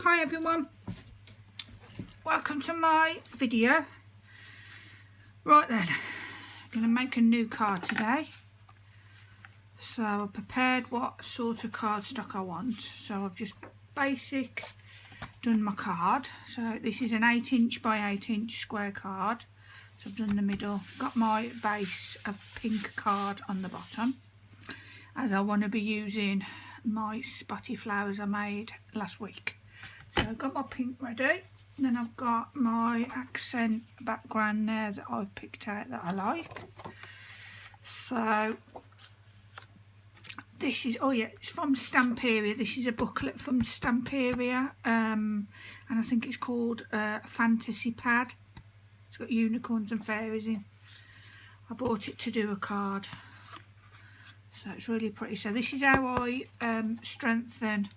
Hi everyone, welcome to my video. Right then, I'm going to make a new card today. So I've prepared what sort of cardstock I want. So I've just basic done my card. So this is an 8" by 8" square card. So I've done the middle, got my base of pink card on the bottom, as I want to be using my spotty flowers I made last week. So I've got my pink ready, and then I've got my accent background there that I've picked out that I like. So this is, oh yeah, it's from Stamperia. This is a booklet from Stamperia, and I think it's called Fantasy Pad. It's got unicorns and fairies in. I bought it to do a card, so it's really pretty. So this is how I strengthen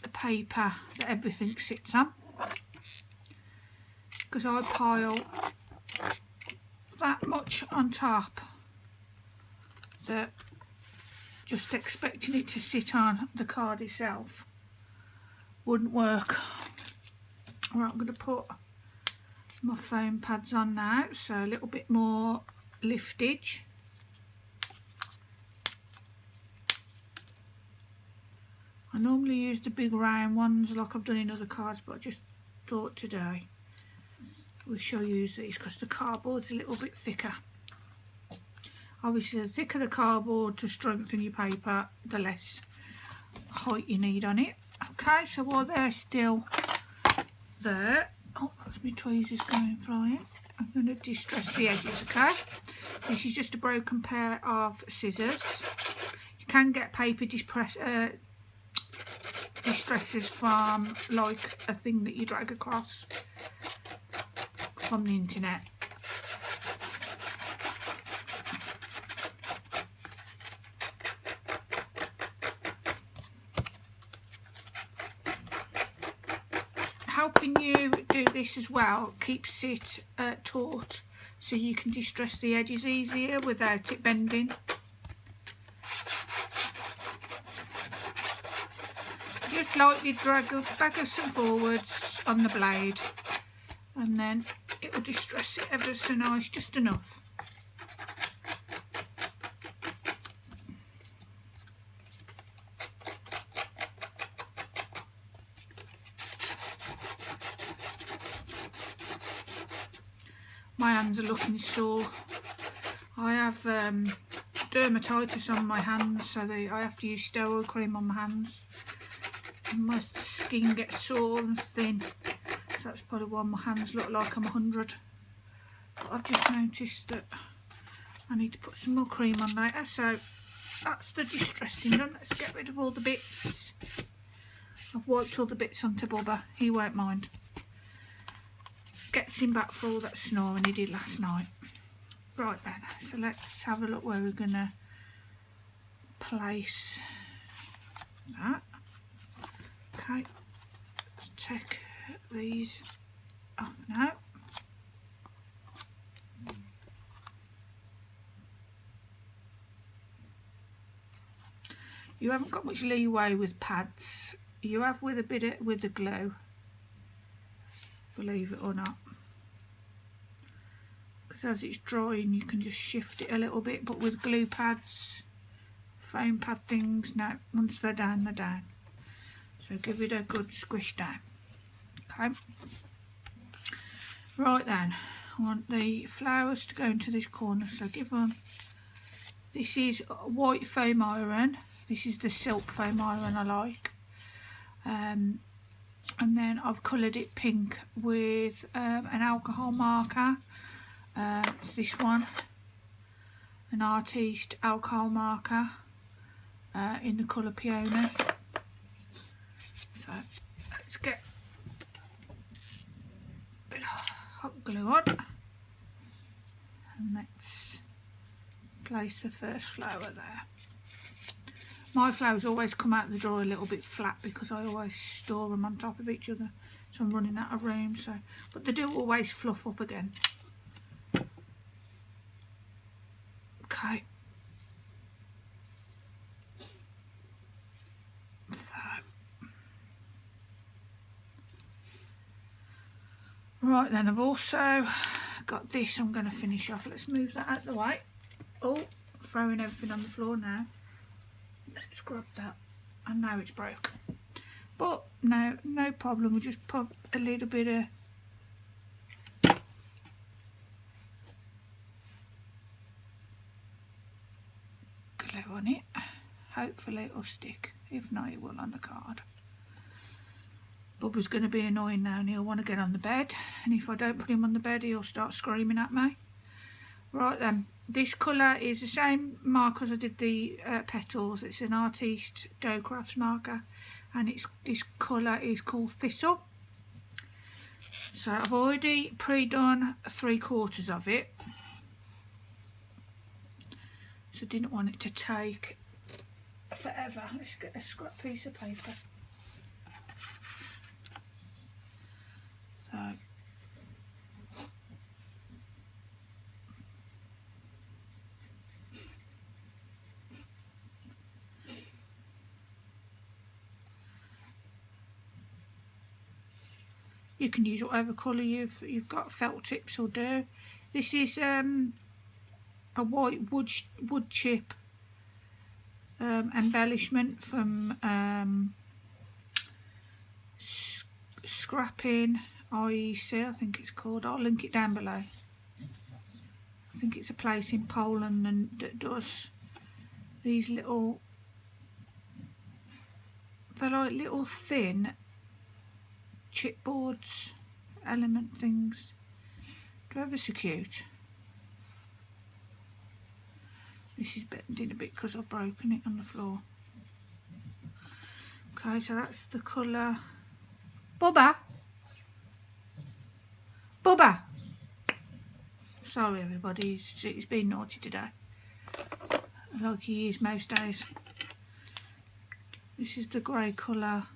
the paper that everything sits on, because I pile that much on top that just expecting it to sit on the card itself wouldn't work. Right, I'm going to put my foam pads on now, so a little bit more liftage. I normally use the big round ones like I've done in other cards, but I just thought today we shall use these because the cardboard's a little bit thicker. Obviously the thicker the cardboard to strengthen your paper, the less height you need on it. Okay, so while they're still there, oh, that's my tweezers going flying. I'm going to distress the edges, okay? This is just a broken pair of scissors. You can get paper distresses from like a thing that you drag across from the internet. Helping you do this as well keeps it taut, so you can distress the edges easier without it bending. Just lightly drag backwards and forwards on the blade, and then it will distress it ever so nice, just enough. My hands are looking sore. I have dermatitis on my hands, so I have to use steroid cream on my hands. My skin gets sore and thin, so that's probably why my hands look like I'm 100. But I've just noticed that I need to put some more cream on later. So that's the distressing done. Let's get rid of all the bits. I've wiped all the bits onto Bubba, he won't mind. Gets him back for all that snoring he did last night. Right then, so let's have a look where we're gonna place that. Okay, let's take these off now. You haven't got much leeway with pads. You have with the glue, believe it or not, because as it's drying you can just shift it a little bit, but with glue pads, foam pad things, no, once they're down, they're down. So give it a good squish down. Okay. Right then, I want the flowers to go into this corner, so give them, this is white foamiran, this is the silk foamiran I like, and then I've coloured it pink with an alcohol marker. It's this one, an artiste alcohol marker in the colour peony. So let's get a bit of hot glue on, and let's place the first flower there. My flowers always come out the drawer a little bit flat because I always store them on top of each other, so I'm running out of room. So, but they do always fluff up again. Okay. So Right then, I've also got this I'm going to finish off. Let's move that out of the way. Oh, throwing everything on the floor now. Let's grab that. And now it's broke. But no problem. We'll just put a little bit of glue on it. Hopefully it'll stick. If not, it will on the card. Bubba's going to be annoying now and he'll want to get on the bed. And if I don't put him on the bed, he'll start screaming at me. Right then, this colour is the same marker as I did the petals. It's an Artiste Dough Crafts marker. And this colour is called Thistle. So I've already pre-done 3/4 of it. So I didn't want it to take forever. Let's get a scrap piece of paper. So you can use whatever colour you've got, felt tips will do. This is a white wood chip embellishment from Scrapping IEC, I think it's called. I'll link it down below. I think it's a place in Poland and that does these little, they're like little thin chipboards, element things. They're ever so cute. This is bending a bit because I've broken it on the floor. Okay, so that's the colour. Bubba! Bubba! Sorry everybody, he's been naughty today. Like he is most days. This is the grey colour.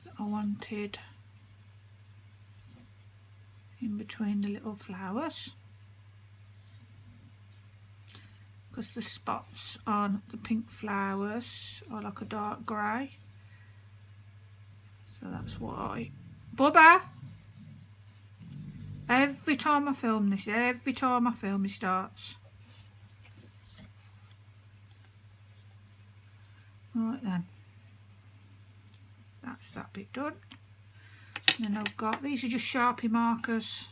That I wanted in between the little flowers. Because the spots on the pink flowers are like a dark grey. So that's why. Bubba! Every time I film this, he starts. Right then. That's that bit done. And then I've got, these are just Sharpie markers.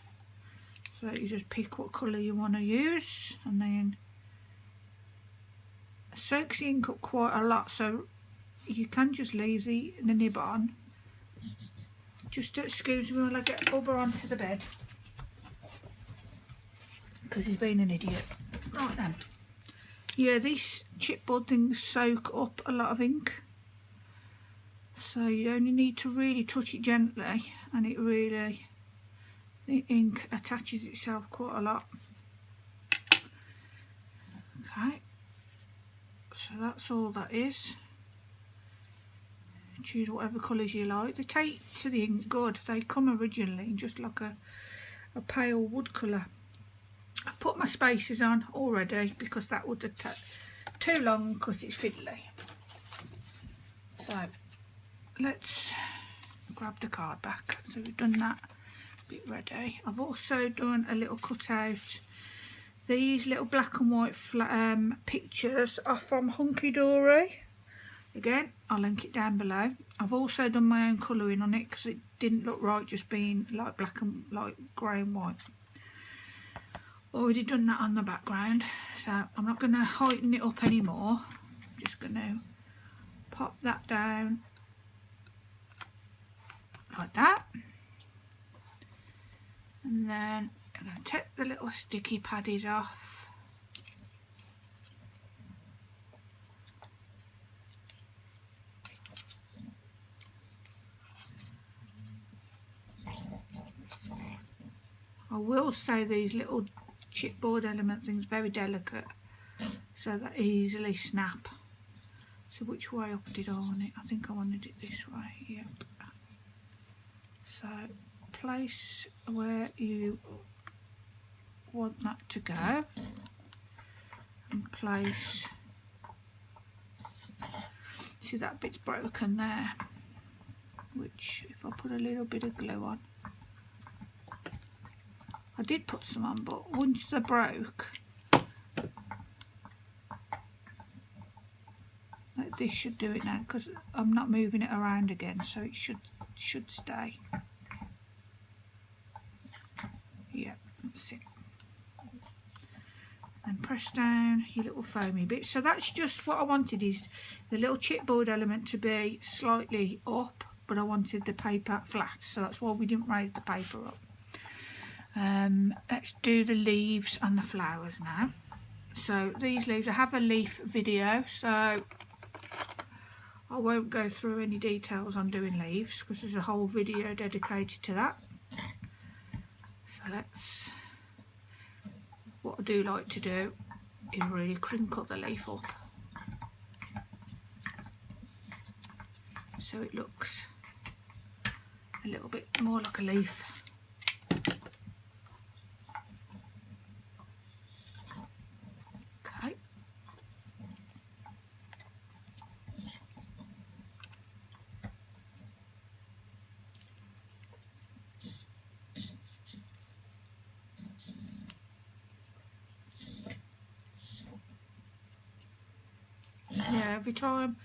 So you just pick what colour you want to use. And then soaks the ink up quite a lot, so you can just leave the nib on. Just excuse me while I get Bubba onto the bed because he's been an idiot. Right then, yeah, these chipboard things soak up a lot of ink, so you only need to really touch it gently and it really, the ink attaches itself quite a lot. Okay. So that's all that is. Choose whatever colours you like. They take to the ink good. They come originally in just like a pale wood colour. I've put my spacers on already because that would take too long because it's fiddly. So let's grab the card back. So we've done that bit ready. I've also done a little cutout. These little black and white pictures are from Hunky Dory. Again, I'll link it down below. I've also done my own colouring on it because it didn't look right just being like black and like grey and white. Already done that on the background, so I'm not going to heighten it up anymore. I'm just going to pop that down like that. And then I'm going to take the little sticky paddies off. I will say these little chipboard element things very delicate, so that easily snap. So which way up did I want it? I think I wanted it this way. Yep. So place where you want that to go and place see that bit's broken there, which if I put a little bit of glue on, I did put some on, but once they're broke, like this should do it now, because I'm not moving it around again, so it should stay. Yeah, that's it. And press down your little foamy bit. So that's just what I wanted, is the little chipboard element to be slightly up, but I wanted the paper flat, so that's why we didn't raise the paper up. Let's do the leaves and the flowers now. So these leaves, I have a leaf video, so I won't go through any details on doing leaves because there's a whole video dedicated to that. So let's, what I do like to do is really crinkle the leaf up so it looks a little bit more like a leaf. Okay. Yeah, every time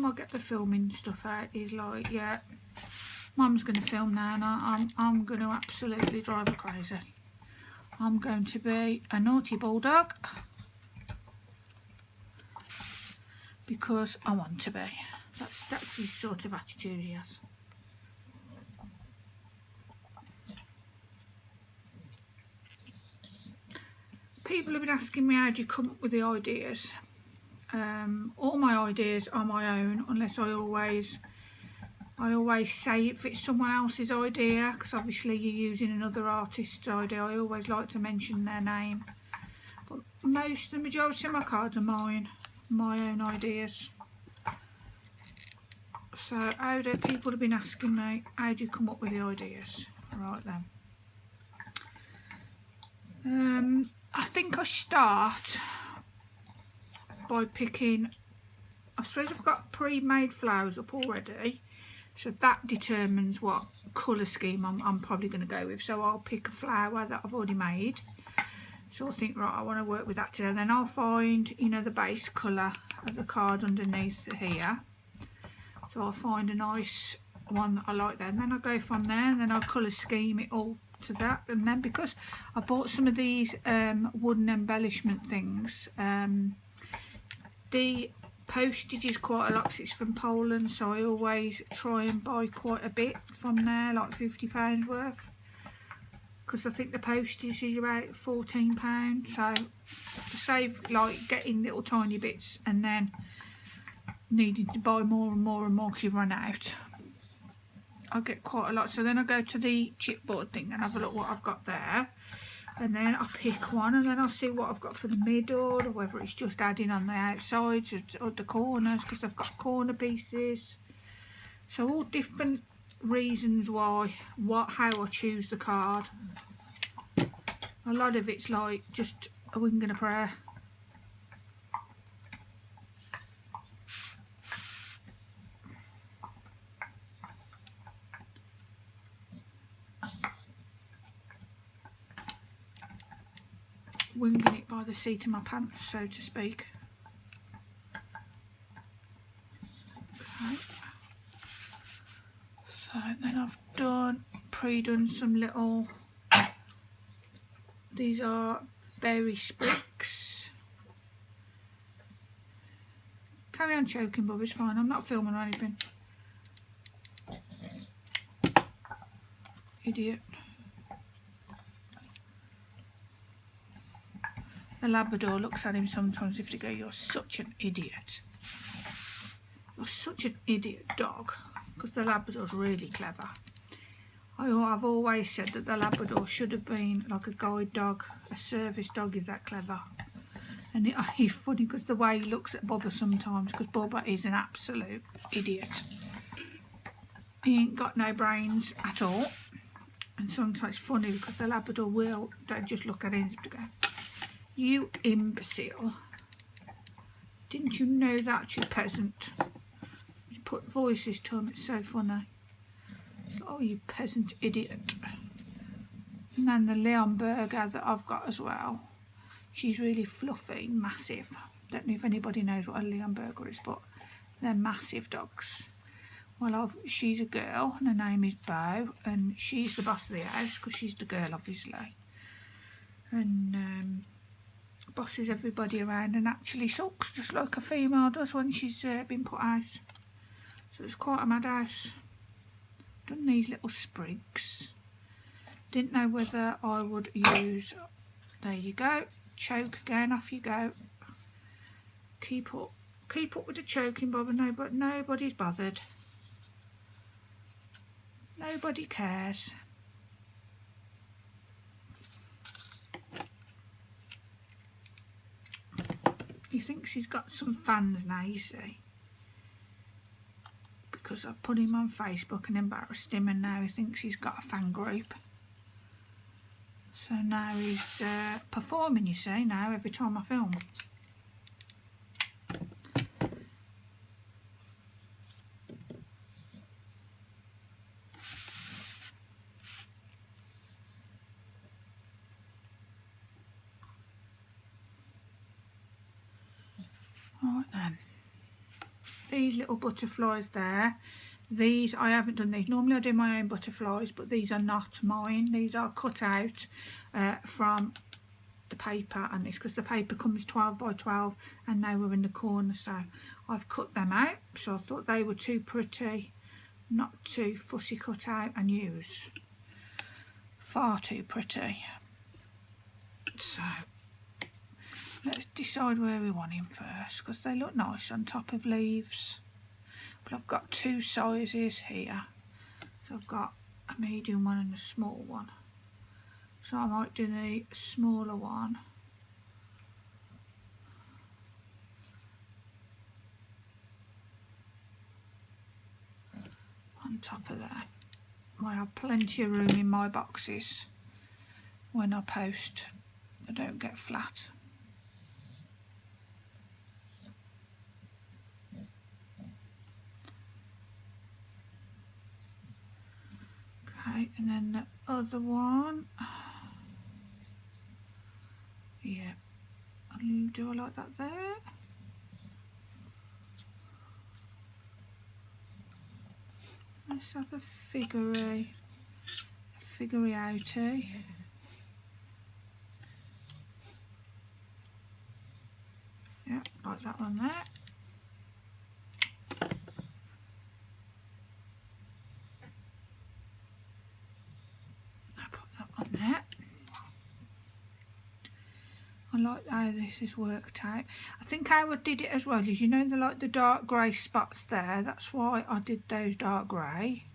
I get the filming stuff out, he's like, yeah, Mum's going to film now, and I'm going to absolutely drive her crazy. I'm going to be a naughty bulldog because I want to be. That's his sort of attitude he has. People have been asking me, how do you come up with the ideas? All my ideas are my own, unless I always say if it's someone else's idea, because obviously you're using another artist's idea. I always like to mention their name, but the majority of my cards are mine, my own ideas. So people have been asking me, how do you come up with the ideas? Right then, I think I start by picking, I suppose I've got pre-made flowers up already, so that determines what colour scheme I'm probably going to go with. So I'll pick a flower that I've already made, so I think, right, I want to work with that today. Then I'll find, you know, the base colour of the card underneath here, so I'll find a nice one that I like there, and then I'll go from there, and then I'll colour scheme it all to that. And then because I bought some of these wooden embellishment things, the postage is quite a lot because it's from Poland, so I always try and buy quite a bit from there, like £50 worth, because I think the postage is about £14, so to save like getting little tiny bits and then needing to buy more and more and more because you've run out, I get quite a lot. So then I go to the chipboard thing and have a look what I've got there, and then I'll pick one, and then I'll see what I've got for the middle, or whether it's just adding on the outsides or the corners, because I've got corner pieces. So all different reasons why, how I choose the card. A lot of it's like just a wing and a prayer. Winging it by the seat of my pants, so to speak. Okay. So then I've pre-done some little, these are berry sprigs. Carry on choking, Bob, it's fine, I'm not filming or anything. Idiot. The Labrador looks at him sometimes if they go, you're such an idiot. You're such an idiot dog. Because the Labrador's really clever. I've always said that the Labrador should have been like a guide dog. A service dog is that clever. And he's funny because the way he looks at Bubba sometimes, because Bubba is an absolute idiot. He ain't got no brains at all. And sometimes it's funny because the Labrador don't just look at him and go, you imbecile. Didn't you know that, you peasant? put voices to them. It's so funny. It's like, oh, you peasant idiot. And then the Leon Burger that I've got as well. She's really fluffy, massive. Don't know if anybody knows what a Leon Burger is, but they're massive dogs. Well, she's a girl, and her name is Bo, and she's the boss of the house because she's the girl, obviously. And bosses everybody around and actually sulks just like a female does when she's been put out. So it's quite a mad house. Done these little sprigs. Didn't know whether I would use. There you go. Choke again. Off you go. Keep up with the choking, Bob. But nobody's bothered. Nobody cares. He thinks he's got some fans now, you see. Because I've put him on Facebook and embarrassed him, and now he thinks he's got a fan group. So now he's performing, you see, now every time I film. Right then, these little butterflies there, these I haven't done these. Normally I do my own butterflies, but these are not mine. These are cut out from the paper and this, because the paper comes 12 by 12 and they were in the corner, so I've cut them out. So I thought they were too pretty not to fussy cut out and use. Far too pretty. So let's decide where we want him first, because they look nice on top of leaves. But I've got two sizes here. So I've got a medium one and a small one. So I might do the smaller one. On top of that. I have plenty of room in my boxes when I post. I don't get flat. Okay, and then the other one. Yeah, do I like that there? Let's have a figurey outie. Yeah, like that one there. I'll put that one there. I like how this is worked out. I think how I did it as well is, you know, the dark grey spots there, that's why I did those dark grey.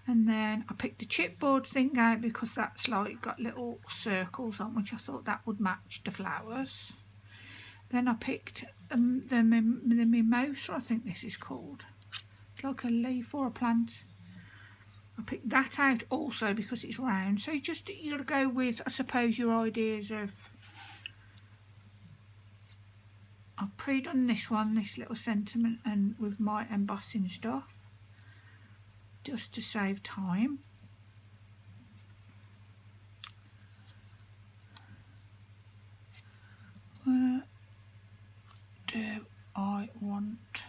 And then I picked the chipboard thing out because that's like got little circles on, which I thought that would match the flowers. Then I picked the mimosa, I think this is called. It's like a leaf or a plant. I picked that out also because it's round. So you got to go with, I suppose, your ideas of. I've pre-done this one, this little sentiment, and with my embossing stuff, just to save time. Where do I want?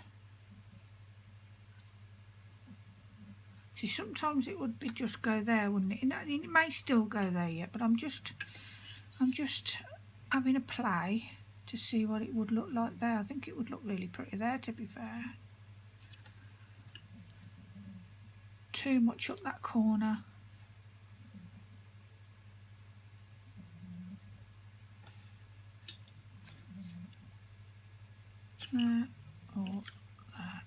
See, sometimes it would be just go there, wouldn't it? And it may still go there yet, but I'm just having a play to see what it would look like there. I think it would look really pretty there, to be fair. Too much up that corner. There or there.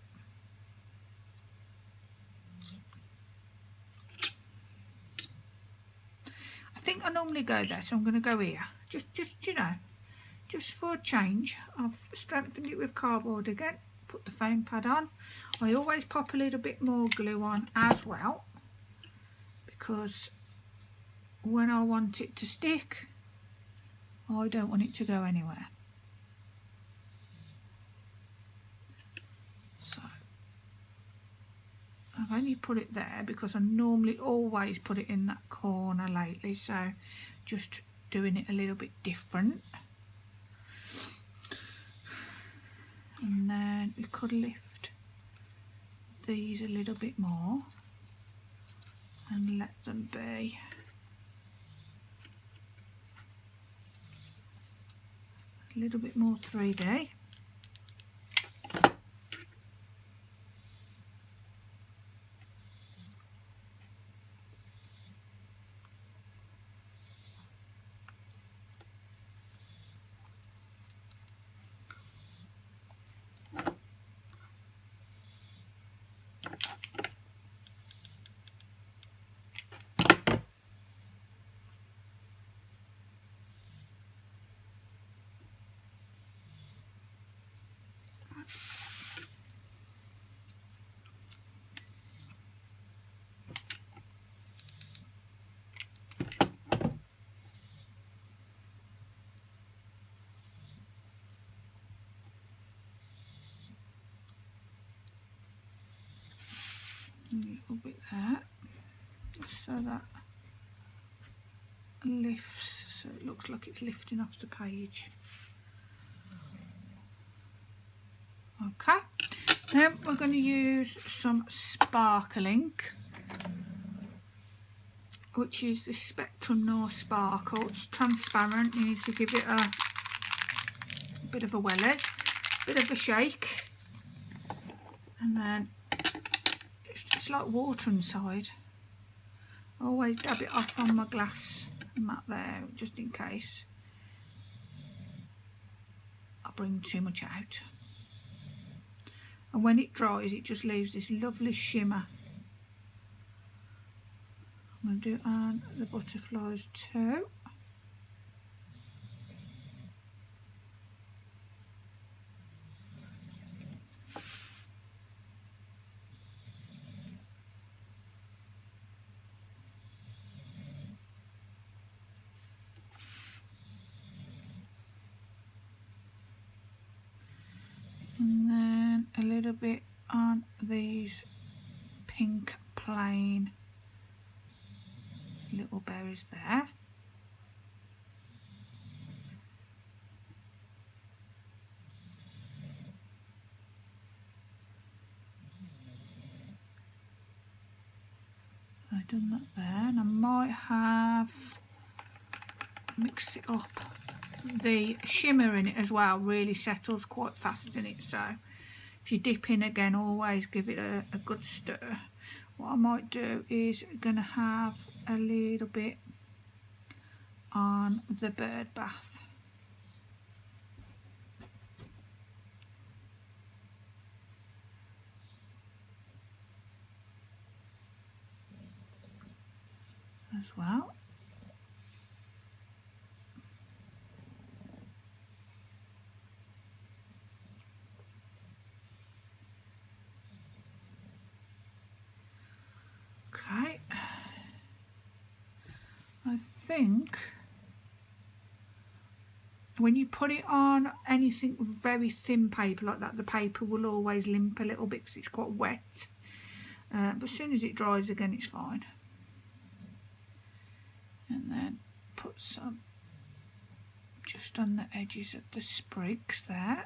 I think I normally go there, so I'm going to go here. Just you know, just for a change. I've strengthened it with cardboard again. Put the foam pad on. I always pop a little bit more glue on as well, because when I want it to stick, I don't want it to go anywhere. So I've only put it there because I normally always put it in that corner lately, so just doing it a little bit different. And then we could lift these a little bit more and let them be a little bit more 3D. A little bit there, so that lifts, so it looks like it's lifting off the page. Okay, then we're going to use some sparkling, which is the Spectrum Noir Sparkle. It's transparent, you need to give it a bit of a welly, bit of a shake, and then it's like water inside. I always dab it off on my glass mat there, just in case I bring too much out. And when it dries, it just leaves this lovely shimmer. I'm going to do it on the butterflies too. And then a little bit on these pink plain little berries there. I've done that there, and I might have mixed it up. The shimmer in it as well really settles quite fast in it, so if you dip in again, always give it a good stir. What I might do is going to have a little bit on the bird bath. As well. Okay, I think when you put it on anything with very thin paper like that, the paper will always limp a little bit because it's quite wet. But as soon as it dries again, it's fine. And then put some just on the edges of the sprigs there.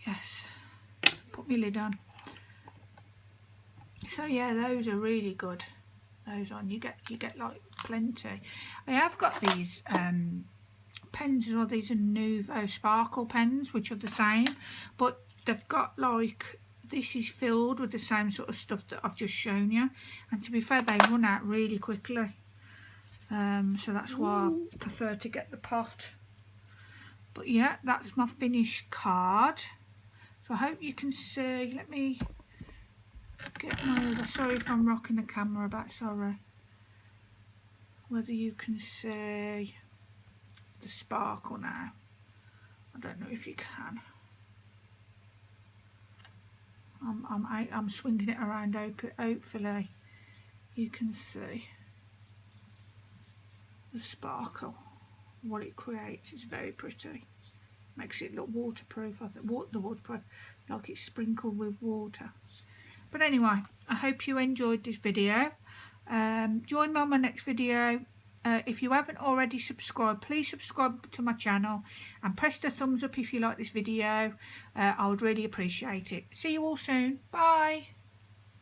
Yes, put my lid on. So yeah, those are really good. Those on, you get like plenty. I have got these pens as well. These are Nuvo sparkle pens, which are the same, but they've got like, this is filled with the same sort of stuff that I've just shown you, and to be fair, they run out really quickly. So that's why I prefer to get the pot. But yeah, that's my finished card. So I hope you can see. Let me get my other, sorry if I'm rocking the camera back, sorry. Whether you can see the sparkle now. I don't know if you can. I'm swinging it around, hopefully you can see the sparkle what it creates. It's very pretty. Makes it look waterproof. I think the waterproof, like it's sprinkled with water. But anyway, I hope you enjoyed this video. Join me on my next video. If you haven't already subscribed, please subscribe to my channel and press the thumbs up if you like this video. I would really appreciate it. See you all soon. Bye.